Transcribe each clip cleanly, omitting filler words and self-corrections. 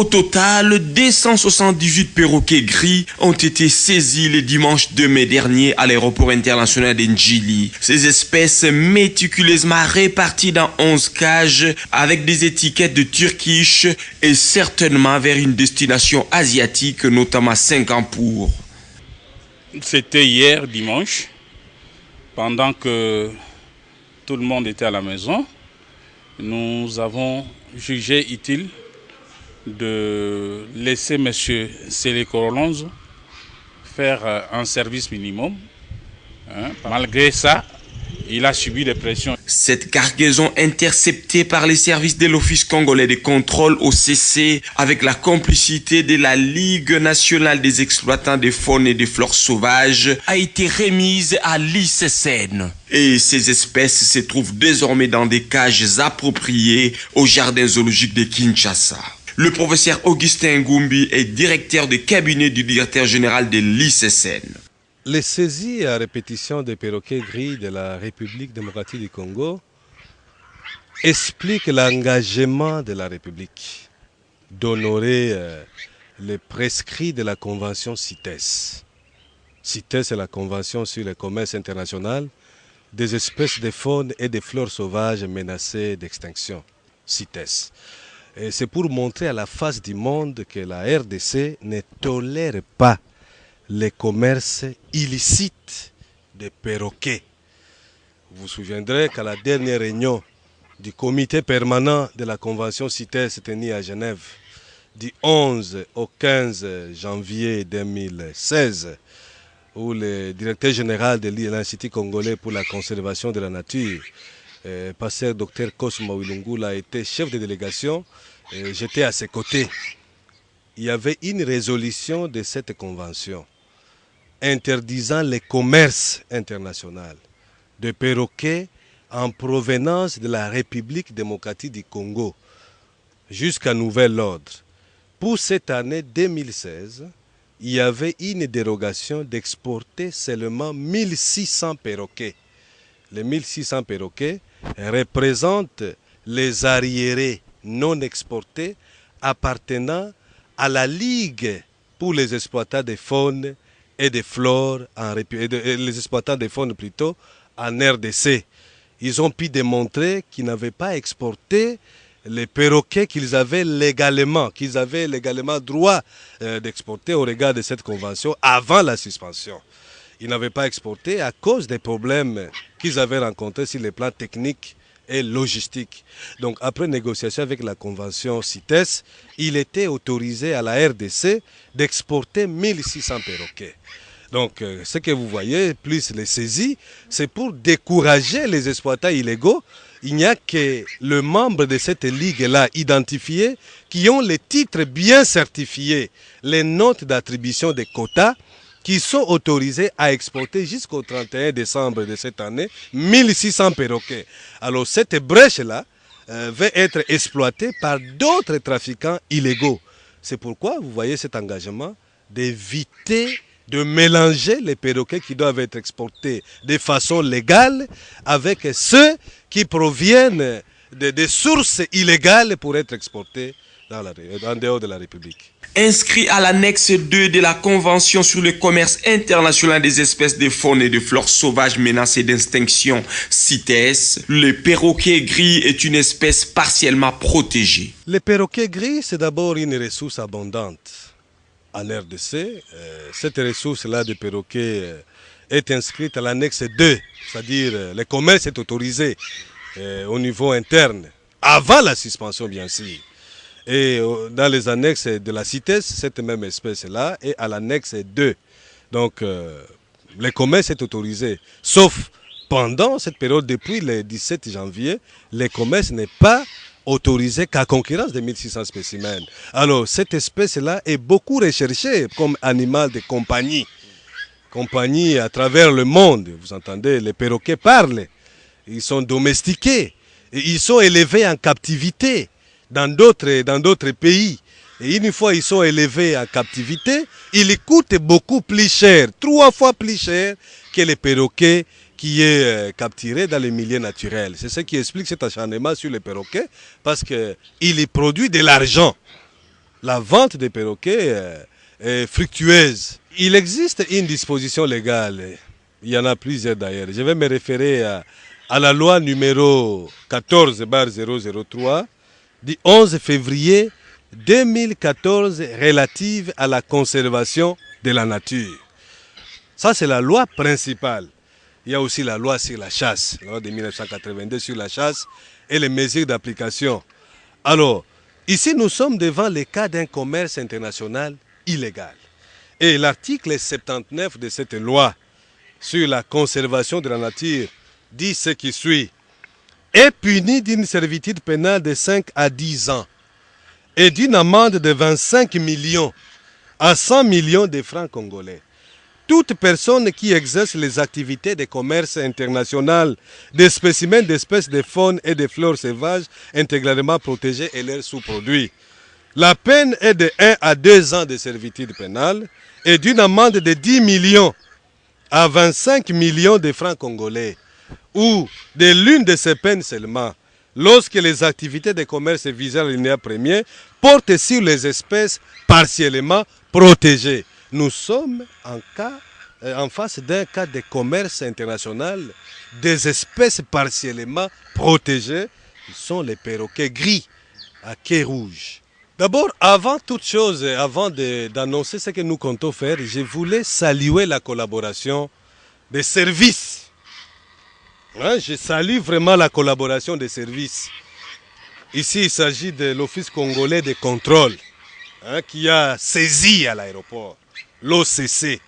Au total, 278 perroquets gris ont été saisis le dimanche 2 mai dernier à l'aéroport international d'Ndjili. Ces espèces méticuleusement réparties dans 11 cages avec des étiquettes de Turkish et certainement vers une destination asiatique, notamment Singapour. C'était hier dimanche, pendant que tout le monde était à la maison. Nous avons jugé utile de laisser M. Seleko Rolonzo faire un service minimum. Malgré ça, il a subi des pressions. Cette cargaison interceptée par les services de l'Office congolais de contrôle OCC avec la complicité de la Ligue nationale des exploitants de faune et de flore sauvages a été remise à l'ICCN. Et ces espèces se trouvent désormais dans des cages appropriées au jardin zoologique de Kinshasa. Le professeur Augustin Ngumbi est directeur de cabinet du directeur général de l'ICCN. Les saisies à répétition des perroquets gris de la République démocratique du Congo expliquent l'engagement de la République d'honorer les prescrits de la Convention CITES. CITES est la Convention sur le commerce international des espèces de faune et de flore sauvages menacées d'extinction. CITES. Et c'est pour montrer à la face du monde que la RDC ne tolère pas les commerces illicites de perroquets. Vous vous souviendrez qu'à la dernière réunion du comité permanent de la Convention CITES tenue à Genève, du 11 au 15 janvier 2016, où le directeur général de l'Institut congolais pour la conservation de la nature, pasteur Dr Cosmo Wilungula, a été chef de délégation, j'étais à ses côtés. Il y avait une résolution de cette convention interdisant le commerce international de perroquets en provenance de la République démocratique du Congo jusqu'à nouvel ordre. Pour cette année 2016, il y avait une dérogation d'exporter seulement 1600 perroquets. Les 1600 perroquets représentent les arriérés non exportés appartenant à la Ligue pour les exploitants de faune et de flore, les exploitants de faune plutôt, en RDC. Ils ont pu démontrer qu'ils n'avaient pas exporté les perroquets qu'ils avaient légalement droit d'exporter au regard de cette convention avant la suspension. Ils n'avaient pas exporté à cause des problèmes qu'ils avaient rencontrés sur les plans techniques et logistiques. Donc après négociation avec la convention CITES, il était autorisé à la RDC d'exporter 1600 perroquets. Donc ce que vous voyez, plus les saisies, c'est pour décourager les exploitants illégaux. Il n'y a que le membre de cette ligue-là identifié qui ont les titres bien certifiés, les notes d'attribution des quotas, qui sont autorisés à exporter jusqu'au 31 décembre de cette année 1600 perroquets. Alors cette brèche-là va être exploitée par d'autres trafiquants illégaux. C'est pourquoi vous voyez cet engagement d'éviter de mélanger les perroquets qui doivent être exportés de façon légale avec ceux qui proviennent des sources illégales pour être exportés en dehors de la République. Inscrit à l'annexe 2 de la Convention sur le commerce international des espèces de faune et de flore sauvages menacées d'extinction CITES, le perroquet gris est une espèce partiellement protégée. Le perroquet gris, c'est d'abord une ressource abondante en RDC. Cette ressource-là de perroquet est inscrite à l'annexe 2, c'est-à-dire le commerce est autorisé au niveau interne, avant la suspension bien sûr. Et dans les annexes de la CITES, cette même espèce-là est à l'annexe 2. Donc, le commerce est autorisé. Sauf pendant cette période, depuis le 17 janvier, le commerce n'est pas autorisé qu'à concurrence de 1600 spécimens. Alors, cette espèce-là est beaucoup recherchée comme animal de compagnie. Compagnie à travers le monde. Vous entendez, les perroquets parlent. Ils sont domestiqués. Et ils sont élevés en captivité dans d'autres pays. Et une fois ils sont élevés en captivité, ils coûtent beaucoup plus cher, 3 fois plus cher que les perroquets qui est capturé dans les milieux naturels. C'est ce qui explique cet acharnement sur les perroquets, parce qu'il produit de l'argent. la vente des perroquets est fructueuse. Il existe une disposition légale, il y en a plusieurs d'ailleurs. Je vais me référer à la loi numéro 14/003 du 11 février 2014 relative à la conservation de la nature. Ça, c'est la loi principale. Il y a aussi la loi sur la chasse, la loi de 1982 sur la chasse et les mesures d'application. Alors, ici, nous sommes devant le cas d'un commerce international illégal. Et l'article 79 de cette loi sur la conservation de la nature dit ce qui suit. Est puni d'une servitude pénale de 5 à 10 ans et d'une amende de 25 millions à 100 millions de francs congolais. Toute personne qui exerce les activités de commerce international des spécimens d'espèces de faune et de flore sauvages intégralement protégés et leurs sous-produits. La peine est de 1 à 2 ans de servitude pénale et d'une amende de 10 millions à 25 millions de francs congolais, ou de l'une de ces peines seulement, lorsque les activités de commerce visant l'alinéa premier portent sur les espèces partiellement protégées. Nous sommes en face d'un cas de commerce international des espèces partiellement protégées, qui sont les perroquets gris à quai rouge. D'abord, avant toute chose, avant d'annoncer ce que nous comptons faire, je voulais saluer la collaboration des services. Je salue vraiment la collaboration des services. Ici, il s'agit de l'Office congolais de contrôle qui a saisi à l'aéroport l'OCC,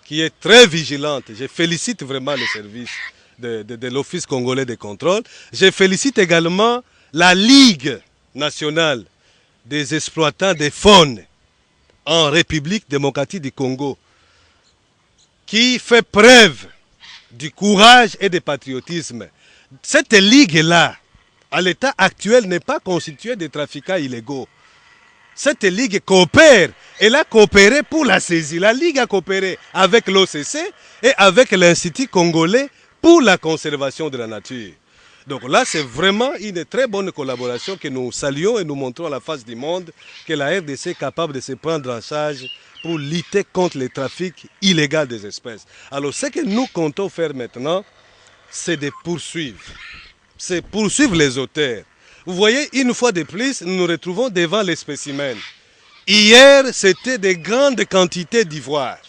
qui est très vigilante. Je félicite vraiment le service de l'Office congolais de contrôle. Je félicite également la Ligue nationale des exploitants de faune en République démocratique du Congo, qui fait preuve du courage et du patriotisme. Cette ligue-là, à l'état actuel, n'est pas constituée de trafiquants illégaux. Cette ligue coopère. Elle a coopéré pour la saisie. La ligue a coopéré avec l'OCC et avec l'Institut congolais pour la conservation de la nature. Donc là, c'est vraiment une très bonne collaboration que nous saluons et nous montrons à la face du monde que la RDC est capable de se prendre en charge pour lutter contre le trafic illégal des espèces. Alors ce que nous comptons faire maintenant, c'est de poursuivre. C'est poursuivre les auteurs. Vous voyez, une fois de plus, nous nous retrouvons devant les spécimens. Hier, c'était de grandes quantités d'ivoire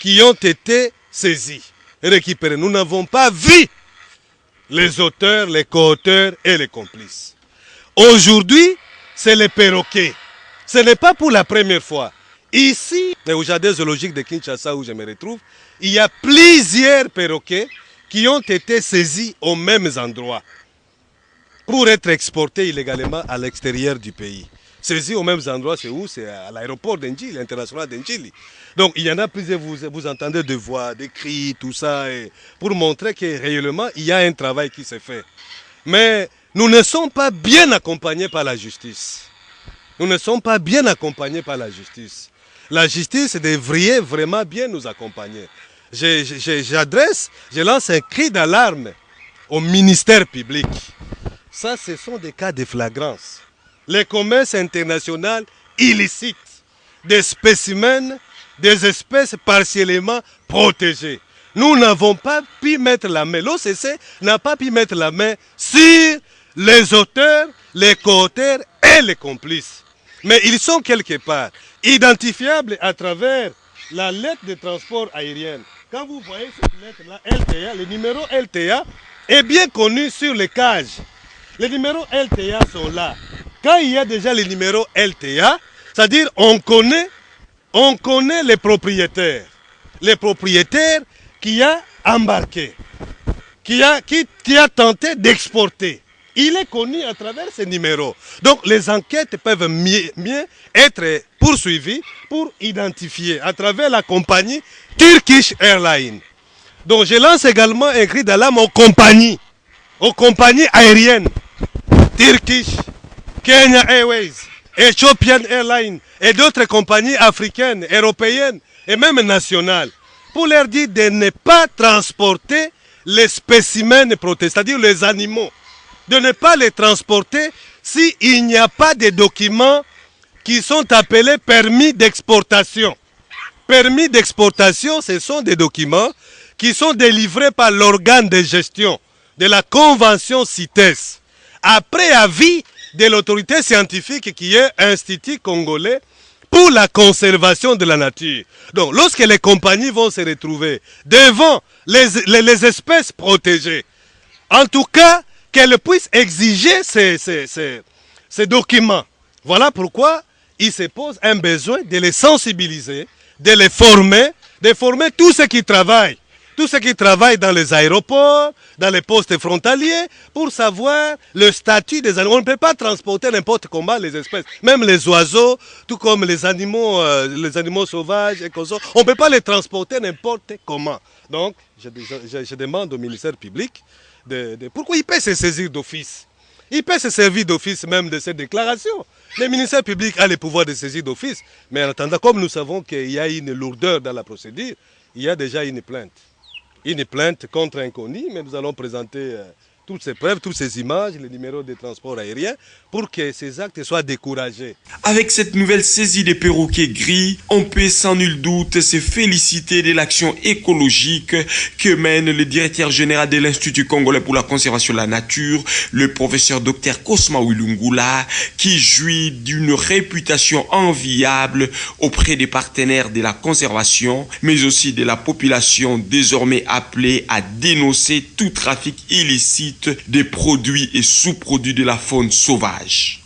qui ont été saisis et récupérés. Nous n'avons pas vu les auteurs, les co-auteurs et les complices. Aujourd'hui, c'est les perroquets. Ce n'est pas pour la première fois. Ici, au jardin zoologique de Kinshasa où je me retrouve, il y a plusieurs perroquets qui ont été saisis aux mêmes endroits pour être exportés illégalement à l'extérieur du pays. Saisis aux mêmes endroits, c'est où? C'est à l'aéroport d'Ndjili, international d'Ndjili. Donc il y en a plusieurs, vous entendez des voix, des cris, tout ça, pour montrer que réellement il y a un travail qui se fait. Mais nous ne sommes pas bien accompagnés par la justice. Nous ne sommes pas bien accompagnés par la justice. La justice devrait vraiment bien nous accompagner. Je lance un cri d'alarme au ministère public. Ça, ce sont des cas de flagrance. Les commerces internationaux illicites des spécimens, des espèces partiellement protégées. Nous n'avons pas pu mettre la main, l'OCC n'a pas pu mettre la main sur les auteurs, les co-auteurs et les complices. Mais ils sont quelque part identifiables à travers la lettre de transport aérien. Quand vous voyez cette lettre-là, LTA, le numéro LTA est bien connu sur les cages. Les numéros LTA sont là. Quand il y a déjà les numéros LTA, c'est-à-dire on connaît les propriétaires. Les propriétaires qui a embarqué, qui a tenté d'exporter. Il est connu à travers ces numéros. Donc les enquêtes peuvent mieux être poursuivies pour identifier à travers la compagnie Turkish Airlines. Donc je lance également un cri d'alarme aux compagnies aériennes. Turkish, Kenya Airways, Ethiopian Airlines et d'autres compagnies africaines, européennes et même nationales, pour leur dire de ne pas transporter les spécimens protégés, c'est-à-dire les animaux, de ne pas les transporter s'il n'y a pas de documents qui sont appelés permis d'exportation. Permis d'exportation, ce sont des documents qui sont délivrés par l'organe de gestion de la convention CITES, après avis de l'autorité scientifique qui est Institut congolais pour la conservation de la nature. Donc, lorsque les compagnies vont se retrouver devant les espèces protégées, en tout cas, qu'elles puissent exiger ces documents. Voilà pourquoi il se pose un besoin de les sensibiliser, de les former, de former tous ceux qui travaillent. Tous ceux qui travaillent dans les aéroports, dans les postes frontaliers, pour savoir le statut des animaux. On ne peut pas transporter n'importe comment les espèces, même les oiseaux, tout comme les animaux sauvages et consorts. On ne peut pas les transporter n'importe comment. Donc, je demande au ministère public pourquoi il peut se saisir d'office. Il peut se servir d'office même de cette déclaration. Le ministère public a le pouvoir de saisir d'office. Mais en attendant, comme nous savons qu'il y a une lourdeur dans la procédure, il y a déjà une plainte. Une plainte contre un connu, mais nous allons présenter toutes ces preuves, toutes ces images, les numéros de transport aérien, pour que ces actes soient découragés. Avec cette nouvelle saisie des perroquets gris, on peut sans nul doute se féliciter de l'action écologique que mène le directeur général de l'Institut congolais pour la conservation de la nature, le professeur Dr Cosma Wilungula, qui jouit d'une réputation enviable auprès des partenaires de la conservation, mais aussi de la population désormais appelée à dénoncer tout trafic illicite des produits et sous-produits de la faune sauvage.